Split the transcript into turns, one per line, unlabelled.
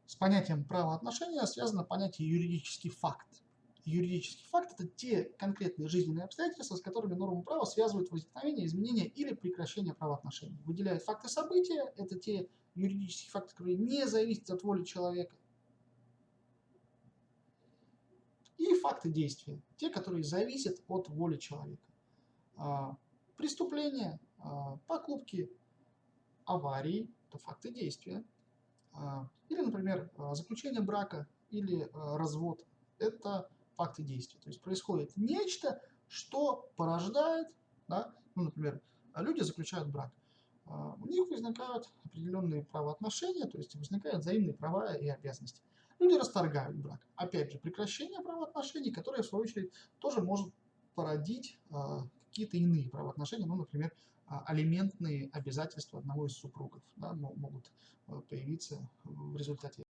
С понятием правоотношения связано понятие юридический факт. Юридический факт – это те конкретные жизненные обстоятельства, с которыми норму права связывают возникновение, изменение или прекращение правоотношений. Выделяют факты события – это те юридические факты, которые не зависят от воли человека. И факты действия – те, которые зависят от воли человека. Преступления, покупки, аварии – это факты действия. Или, например, заключение брака или развод – это факты действия. То есть происходит нечто, что порождает, да, ну, например, люди заключают брак. У них возникают определенные правоотношения, то есть возникают взаимные права и обязанности. Люди расторгают брак. Опять же, прекращение правоотношений, которое, в свою очередь, тоже может породить какие-то иные правоотношения, ну, например, алиментные обязательства одного из супругов, да, могут появиться в результате